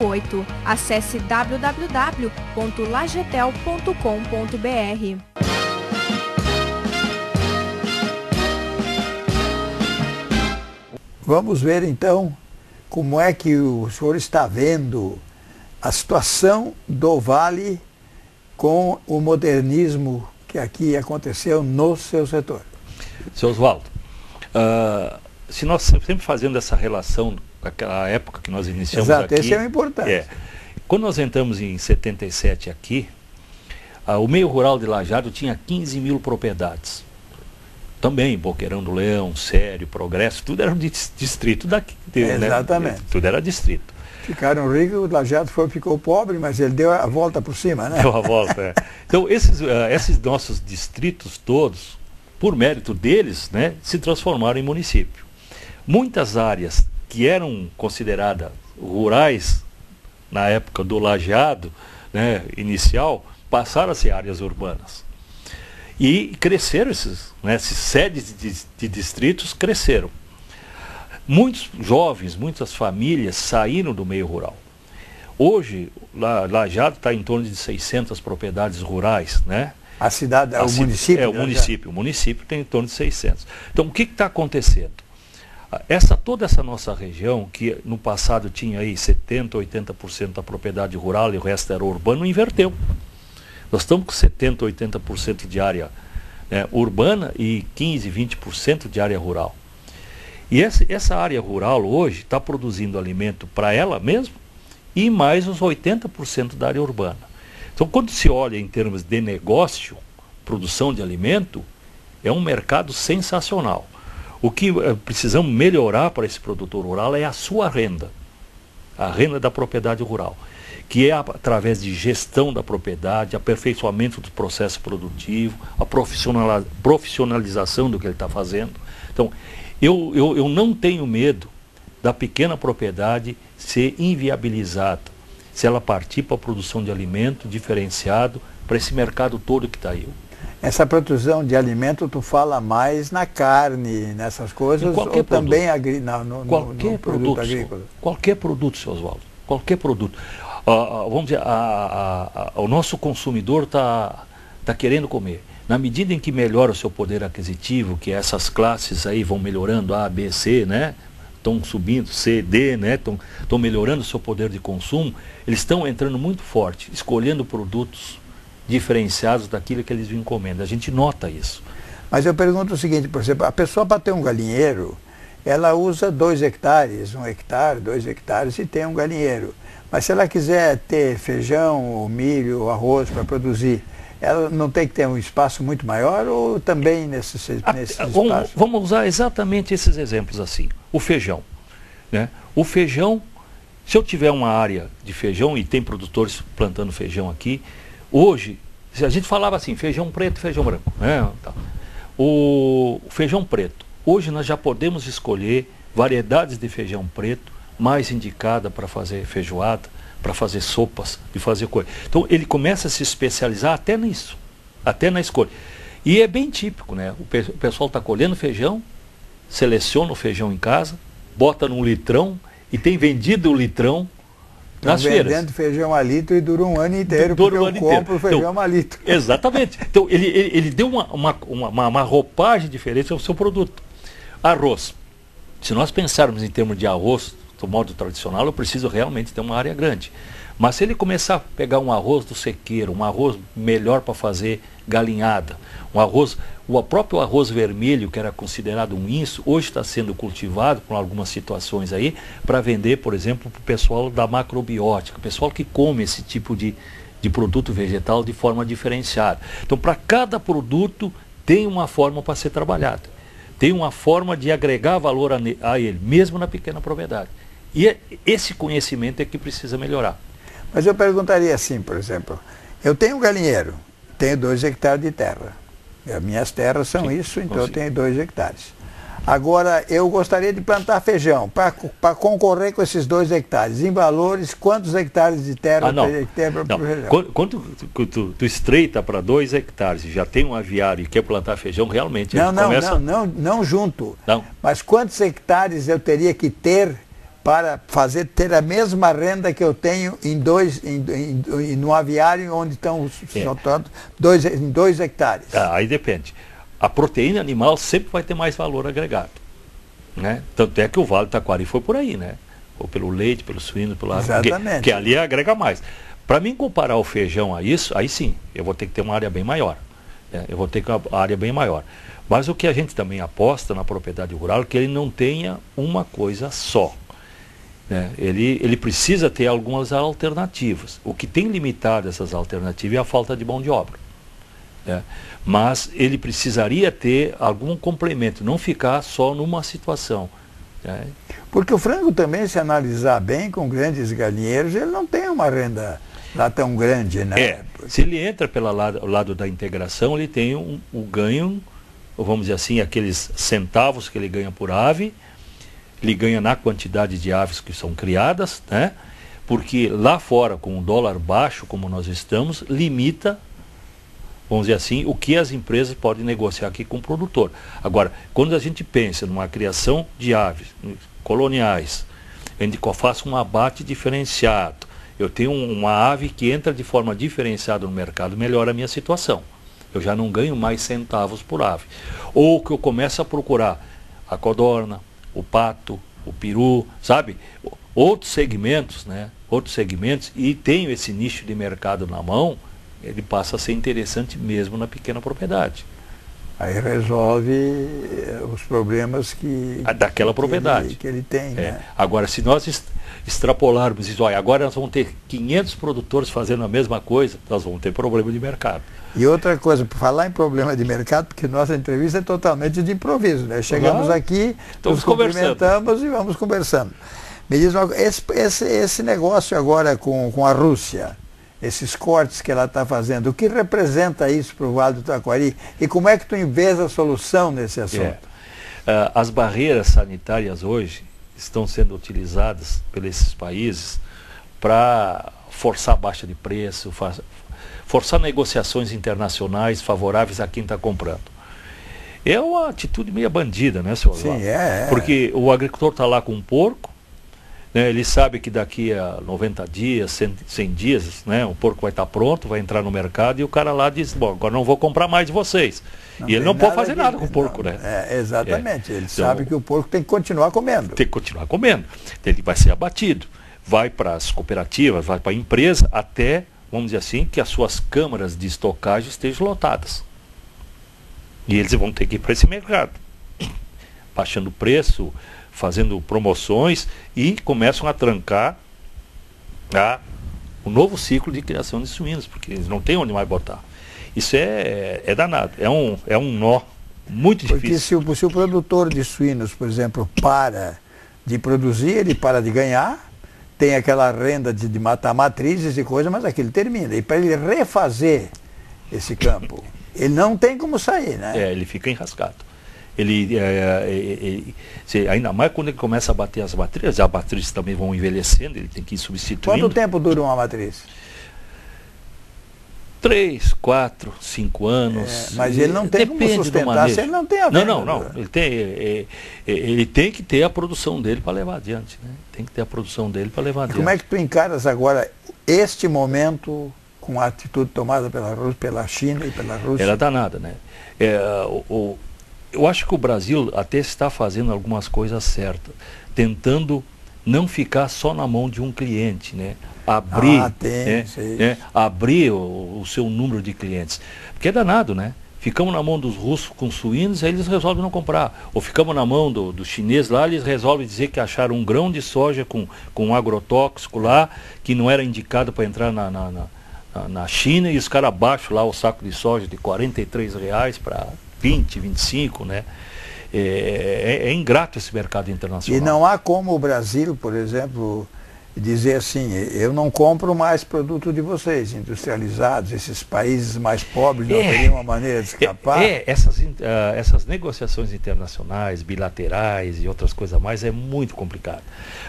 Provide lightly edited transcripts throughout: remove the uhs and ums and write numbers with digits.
8. Acesse www.lagetel.com.br. Vamos ver então como é que o senhor está vendo a situação do Vale com o modernismo que aqui aconteceu no seu setor. Seu Oswaldo, se nós sempre fazendo essa relação daquela época que nós iniciamos Exato, aqui... esse é o importante. Quando nós entramos em 77 aqui, o meio rural de Lajeado tinha 15 mil propriedades. Também, Boqueirão do Leão, Sério, Progresso, tudo era um distrito daqui. Exatamente. Né? Tudo era distrito. Ficaram ricos, o Lajeado ficou pobre, mas ele deu a volta por cima, né? Deu a volta, é. Então, esses nossos distritos todos, por mérito deles, né, se transformaram em município. Muitas áreas que eram consideradas rurais na época do Lajeado, né, inicial, passaram a ser áreas urbanas. E cresceram essas sedes de distritos cresceram. Muitos jovens, muitas famílias saíram do meio rural. Hoje, Lajeado está em torno de 600 propriedades rurais, né? A cidade, o município? O município tem em torno de 600. Então, o que está acontecendo? Toda essa nossa região, que no passado tinha aí 70%, 80% da propriedade rural e o resto era urbano, inverteu. Nós estamos com 70%, 80% de área urbana e 15%, 20% de área rural. E essa área rural hoje está produzindo alimento para ela mesma e mais os 80% da área urbana. Então, quando se olha em termos de negócio, produção de alimento, é um mercado sensacional. O que precisamos melhorar para esse produtor rural é a sua renda, a renda da propriedade rural, que é através de gestão da propriedade, aperfeiçoamento do processo produtivo, a profissionalização do que ele está fazendo. Então, eu não tenho medo da pequena propriedade ser inviabilizada, se ela partir para a produção de alimento diferenciado para esse mercado todo que está aí. Essa produção de alimento, tu fala mais na carne, nessas coisas, ou também no produto agrícola? Qualquer produto, seu Oswaldo, qualquer produto. Vamos dizer, o nosso consumidor está querendo comer. Na medida em que melhora o seu poder aquisitivo, que essas classes aí vão melhorando, A, B, C, né? Estão subindo, C, D, né? Estão melhorando o seu poder de consumo, eles estão entrando muito forte, escolhendo produtos diferenciados daquilo que eles encomendam. A gente nota isso. Mas eu pergunto o seguinte, por exemplo, a pessoa para ter um galinheiro, ela usa 2 hectares, 1 hectare, 2 hectares e tem um galinheiro. Mas se ela quiser ter feijão, milho, arroz para produzir, ela não tem que ter um espaço muito maior ou também nesse espaço? Vamos usar exatamente esses exemplos assim. O feijão, né? O feijão, se eu tiver uma área de feijão, e tem produtores plantando feijão aqui, hoje, a gente falava assim, feijão preto e feijão branco, né? O feijão preto, hoje nós já podemos escolher variedades de feijão preto mais indicada para fazer feijoada, para fazer sopas e fazer coisa. Então ele começa a se especializar até nisso, até na escolha. E é bem típico, né? O pessoal está colhendo feijão, seleciona o feijão em casa, bota num litrão e tem vendido o litrão nas feiras. Vendendo feijão a litro e dura um ano inteiro, porque eu compro feijão a litro. Exatamente. Então ele deu uma roupagem diferente ao seu produto. Arroz. Se nós pensarmos em termos de arroz, do modo tradicional, eu preciso realmente ter uma área grande. Mas se ele começar a pegar um arroz do sequeiro, um arroz melhor para fazer galinhada, o próprio arroz vermelho, que era considerado um inso, hoje está sendo cultivado com algumas situações aí, para vender, por exemplo, para o pessoal da macrobiótica, o pessoal que come esse tipo de produto vegetal de forma diferenciada. Então, para cada produto, tem uma forma para ser trabalhada. Tem uma forma de agregar valor a ele, mesmo na pequena propriedade. E esse conhecimento é que precisa melhorar. Mas eu perguntaria assim, por exemplo, eu tenho um galinheiro, tenho 2 hectares de terra. As minhas terras são isso, então eu tenho 2 hectares. Agora, eu gostaria de plantar feijão, para concorrer com esses 2 hectares. Em valores, quantos hectares de terra eu teria que ter para o feijão? Quando tu estreita para 2 hectares e já tem um aviário e quer plantar feijão, realmente... Não junto. Não. Mas quantos hectares eu teria que ter para ter a mesma renda que eu tenho no aviário onde estão em 2 hectares. Aí depende. A proteína animal sempre vai ter mais valor agregado, né? Tanto é que o Vale do Taquari foi por aí, né? Ou pelo leite, pelo suíno, pelo Exatamente. Que ali agrega mais. Para mim comparar o feijão a isso, aí sim, eu vou ter que ter uma área bem maior. Eu vou ter que ter uma área bem maior. Mas o que a gente também aposta na propriedade rural é que ele não tenha uma coisa só. Né? Ele precisa ter algumas alternativas. O que tem limitado essas alternativas é a falta de mão de obra. Né? Mas ele precisaria ter algum complemento, não ficar só numa situação. Né? Porque o frango também, se analisar bem, com grandes galinheiros, ele não tem uma renda lá tão grande, né? Se ele entra pelo lado da integração, ele tem o ganho, vamos dizer assim, aqueles centavos que ele ganha por ave, ele ganha na quantidade de aves que são criadas, né? Porque lá fora, com o dólar baixo, como nós estamos, limita, vamos dizer assim, o que as empresas podem negociar aqui com o produtor. Agora, quando a gente pensa numa criação de aves coloniais, onde eu faço um abate diferenciado, eu tenho uma ave que entra de forma diferenciada no mercado, melhora a minha situação. Eu já não ganho mais centavos por ave. Ou que eu começo a procurar a codorna, o pato, o peru, sabe? Outros segmentos, né? Outros segmentos, e tenho esse nicho de mercado na mão, ele passa a ser interessante mesmo na pequena propriedade. Aí resolve os problemas daquela propriedade que ele tem. Né? Agora, se nós extrapolarmos isso, olha, agora nós vamos ter 500 produtores fazendo a mesma coisa, nós vamos ter problema de mercado. E outra coisa, por falar em problema de mercado, porque nossa entrevista é totalmente de improviso, né? Chegamos aqui, nos cumprimentamos e vamos conversando. Me diz uma coisa, esse negócio agora com a Rússia, esses cortes que ela está fazendo, o que representa isso para o Vale do Taquari e como é que tu vês a solução nesse assunto? As barreiras sanitárias hoje estão sendo utilizadas por esses países para forçar baixa de preço, forçar negociações internacionais favoráveis a quem está comprando. É uma atitude meio bandida, né, senhor? Sim, Porque o agricultor está lá com um porco, né, ele sabe que daqui a 90 dias, 100 dias, né, o porco vai estar pronto, vai entrar no mercado e o cara lá diz, bom, agora não vou comprar mais de vocês. E ele não pode fazer nada com o porco, né? Exatamente, ele sabe que o porco tem que continuar comendo. Tem que continuar comendo. Ele vai ser abatido, vai para as cooperativas, vai para a empresa, até, vamos dizer assim, que as suas câmaras de estocagem estejam lotadas. E eles vão ter que ir para esse mercado, baixando o preço, fazendo promoções e começam a trancar o novo ciclo de criação de suínos, porque eles não têm onde mais botar. Isso é danado, é um nó muito difícil. Porque se o produtor de suínos, por exemplo, para de produzir, ele para de ganhar, tem aquela renda de matar matrizes e coisa, mas aquilo termina. E para ele refazer esse campo, ele não tem como sair, né? Ele fica enrascado. Ainda mais quando ele começa a bater as matrizes também vão envelhecendo, ele tem que ir substituindo. Quanto tempo dura uma matriz? 3, 4, 5 anos. Mas ele não tem como sustentar se ele não tem a venda. Não. Ele tem que ter a produção dele para levar adiante. Né? Tem que ter a produção dele para levar adiante. Como é que tu encaras agora este momento com a atitude tomada pela China e pela Rússia? Ela é danada, né? Eu acho que o Brasil até está fazendo algumas coisas certas, tentando não ficar só na mão de um cliente, né? Abrir o seu número de clientes. Porque é danado, né? Ficamos na mão dos russos com suínos, aí eles resolvem não comprar. Ou ficamos na mão do chinês lá, eles resolvem dizer que acharam um grão de soja com um agrotóxico lá, que não era indicado para entrar na China, e os caras abaixam lá o saco de soja de R$43 para 20, 25, né? É ingrato esse mercado internacional. E não há como o Brasil, por exemplo, dizer assim, eu não compro mais produto de vocês, industrializados, esses países mais pobres não teriam uma maneira de escapar? Essas negociações internacionais, bilaterais e outras coisas mais é muito complicado.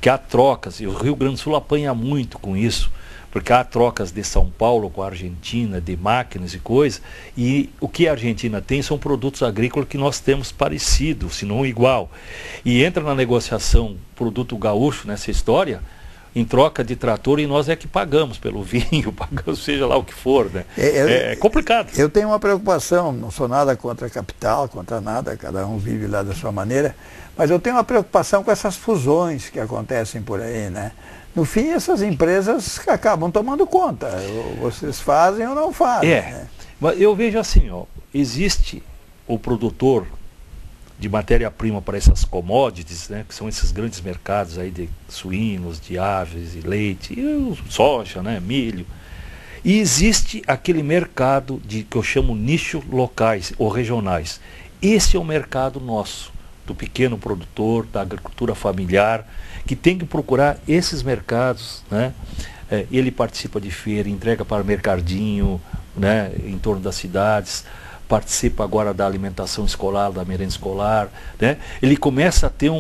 Que há trocas, e o Rio Grande do Sul apanha muito com isso, Porque há trocas de São Paulo com a Argentina, de máquinas e coisas, e o que a Argentina tem são produtos agrícolas que nós temos parecido, se não igual. E entra na negociação produto gaúcho nessa história, em troca de trator, e nós é que pagamos pelo vinho, pagamos seja lá o que for, né? É complicado. Eu tenho uma preocupação, não sou nada contra a capital, contra nada, cada um vive lá da sua maneira, mas eu tenho uma preocupação com essas fusões que acontecem por aí, né? No fim, essas empresas acabam tomando conta. Vocês fazem ou não fazem. Né? Mas eu vejo assim, ó, existe o produtor de matéria-prima para essas commodities, né, que são esses grandes mercados aí de suínos, de aves e leite, e soja, né, milho. E existe aquele mercado que eu chamo nicho locais ou regionais. Esse é o mercado nosso, do pequeno produtor, da agricultura familiar, que tem que procurar esses mercados, né? Ele participa de feira, entrega para mercadinho, né, em torno das cidades, participa agora da alimentação escolar, da merenda escolar, né? Ele começa a ter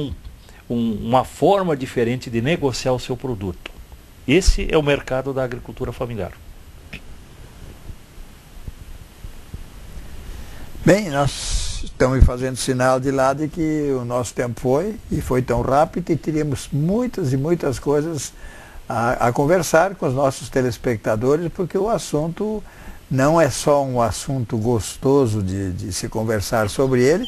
uma forma diferente de negociar o seu produto. Esse é o mercado da agricultura familiar. Bem, nós estamos fazendo sinal de lá de que o nosso tempo foi tão rápido, e teríamos muitas e muitas coisas a conversar com os nossos telespectadores, porque o assunto não é só um assunto gostoso de se conversar sobre ele,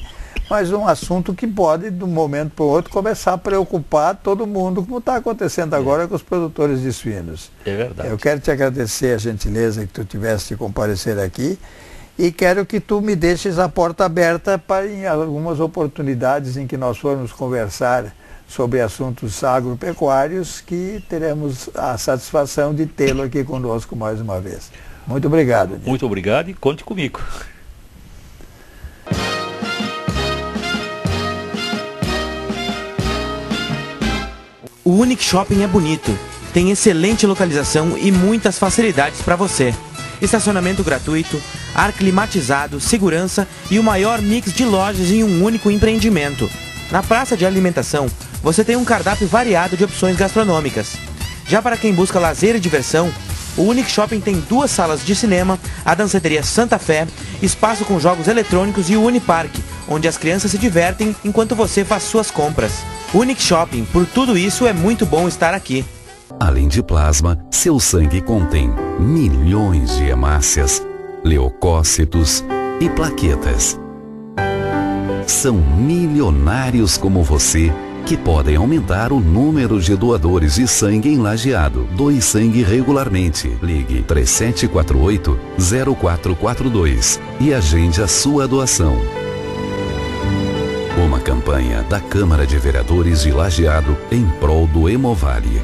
mas um assunto que pode, de um momento para o outro, começar a preocupar todo mundo, como está acontecendo agora com os produtores de suínos. É verdade. Eu quero te agradecer a gentileza que tu tivesse de comparecer aqui, e quero que tu me deixes a porta aberta para, em algumas oportunidades em que nós formos conversar sobre assuntos agropecuários, que teremos a satisfação de tê-lo aqui conosco mais uma vez. Muito obrigado. Muito obrigado e conte comigo. O Unique Shopping é bonito, tem excelente localização e muitas facilidades para você. Estacionamento gratuito, ar climatizado, segurança e o maior mix de lojas em um único empreendimento. Na praça de alimentação, você tem um cardápio variado de opções gastronômicas. Já para quem busca lazer e diversão, o Unique Shopping tem 2 salas de cinema, a danceteria Santa Fé, espaço com jogos eletrônicos e o Uniparque, onde as crianças se divertem enquanto você faz suas compras. Unique Shopping, por tudo isso é muito bom estar aqui. Além de plasma, seu sangue contém milhões de hemácias, leucócitos e plaquetas. São milionários como você que podem aumentar o número de doadores de sangue em Lajeado. Doe sangue regularmente. Ligue 3748-0442 e agende a sua doação. Uma campanha da Câmara de Vereadores de Lajeado em prol do Hemovale.